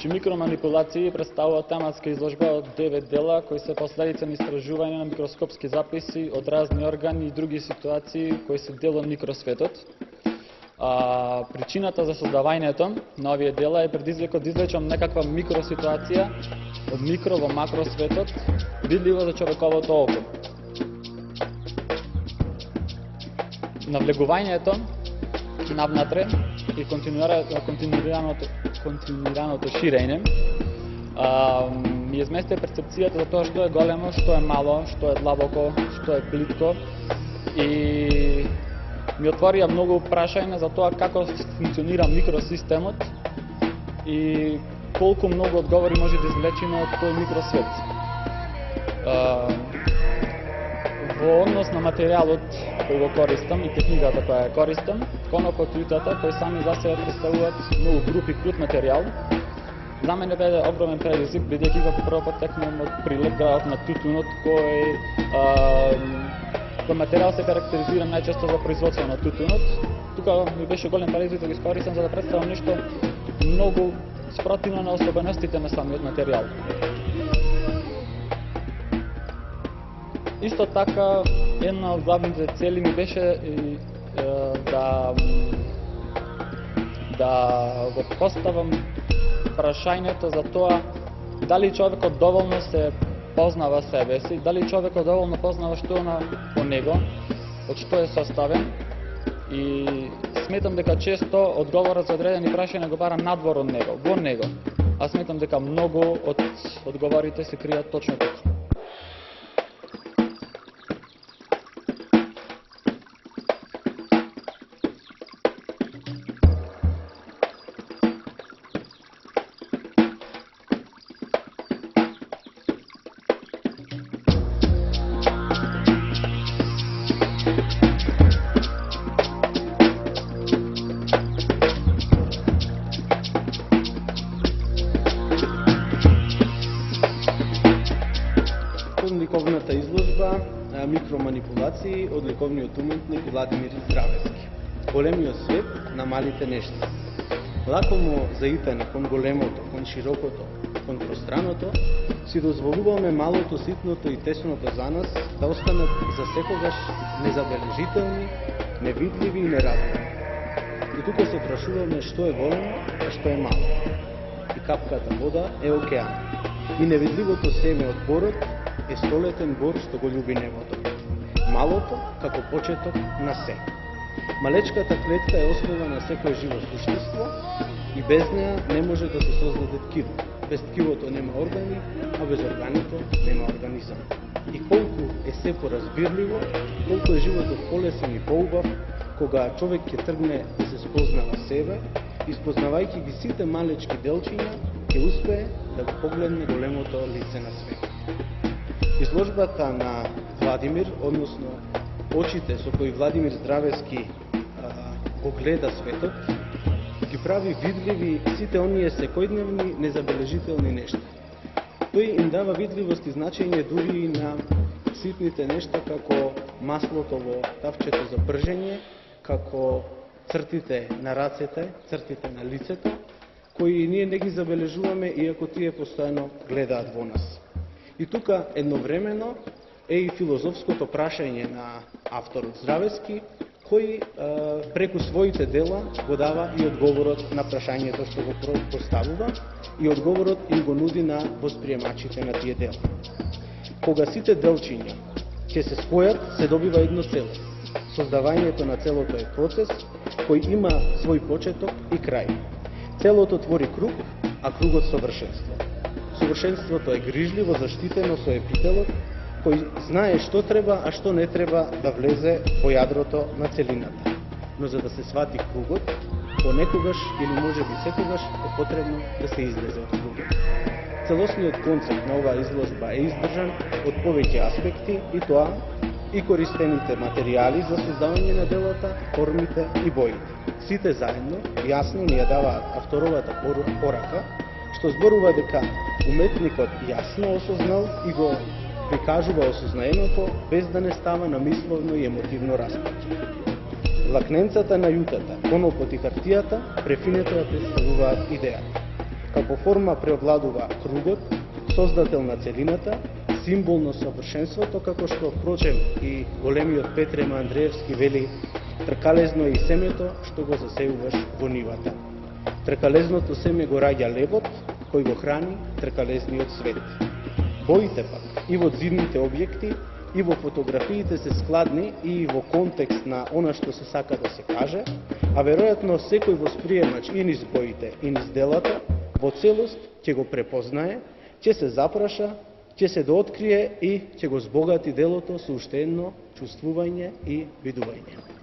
Значи, микроманипулации представува тематска изложба од 9 дела кои се последица на истражување на микроскопски записи од разни органи и други ситуации кои се дел од микросветот. Причината за создавањето на овие дела е предизвикот да извлечам некаква микроситуација од микро во макросветот, видливо за човековото око. Навлегувањето навнатре и континуираното ширење ми измести перцепцијата за тоа што е големо, што е мало, што е длабоко, што е плитко и ми отворија многу прашања за тоа како функционира микросистемот и колку многу одговори може да извлечиме од тој микросвет. Во однос на материјалот кој го користам и техниката која ја користам, конопот и утата кои сами за себе представуваат многу групи крут материјал, за мене беде огромен предизвик, бидејќи како прво потекнувам од Прилеп, градот на тутунот, кој материјал се карактеризира најчесто за производство на тутунот. Тука ми беше голем предизвик да го искористам за да представам нешто многу спротивно на особеностите на самиот материјал. Исто така, една од главните цели ми беше да го поставам прашањето за тоа дали човекот доволно се познава себе си, дали човекот доволно познава што е по него, од што е составен и сметам дека често одговорот за одредени прашања го бара надвор од него, во него. А сметам дека многу од одговорите се кријат точно тука. Ликовната изложба микроманипулации од ликовниот уметник Владимир Здравески. Големиот свет на малите нешта. Лако му заитани кон големото, кон широкото, кон пространото, си дозволуваме малото, ситното и тесното за нас да останат за секогаш незабележителни, невидливи и неразбрани. И тука се прашуваме што е големо, а што е мало. И капката вода е океан. И невидливото семе од борот е столетен бор што го љуби небото. Малото како почеток на се. Малечката клетка е основа на секој живо суштество и без неа не може да се создаде ткиво. Без ткивото нема органи, а без органите нема организам. И колку е се поразбирливо, колку е животот полесен и поубав, кога човек ќе тргне да се спознава себе, и спознавајќи ги сите малечки делчиња, ќе успее да го погледне големото лице на светот. Изложбата на Владимир, односно очите со кои Владимир Здравески го гледа светот, ги прави видливи сите оние секојдневни незабележителни нешта. Тој им дава видливост и значење дури и на ситните нешта како маслото во тавчето за пржење, како цртите на рацете, цртите на лицето, кои ние не ги забележуваме иако тие постојано гледаат во нас. И тука едновремено е и филозофското прашање на авторот Здравески, кој преку своите дела го дава и одговорот на прашањето што го поставува и одговорот им го нуди на восприемачите на тие дела. Кога сите делчиња ќе се спојат, се добива едно цело. Создавањето на целото е процес кој има свој почеток и крај. Целото твори круг, а кругот совршенство. Совршенството е грижливо заштитено со епителот, кој знае што треба, а што не треба да влезе во јадрото на целината. Но за да се свати кругот, понекогаш или може би секогаш е потребно да се излезе од кругот. Целосниот концепт на оваа изложба е издржан од повеќе аспекти и тоа и користените материјали за создавање на делата, формите и боите. Сите заедно јасно ни ја даваат авторовата порака, што зборува дека уметникот јасно осознал и го прикажува осознаеното без да не става на мисловно и емотивно распаѓање. Влакненцата на јутата, конопот и хартијата префинето ја представуваат идејата. Како форма преовладува кругот, создател на целината, символ на совршенството, како што впрочем и големиот Петрема Андреевски вели: тркалезно е и семето што го засеуваш во нивата. Тркалезното семе го раѓа лебот, кој го храни тркалезниот свет. Боите пак и во зидните објекти, и во фотографиите се складни и во контекст на она што се сака да се каже, а веројатно секој восприемач и низ боите, и низ делата, во целост ќе го препознае, ќе се запраша, ќе се дооткрие и ќе го збогати делото со уште едно чувствување и видување.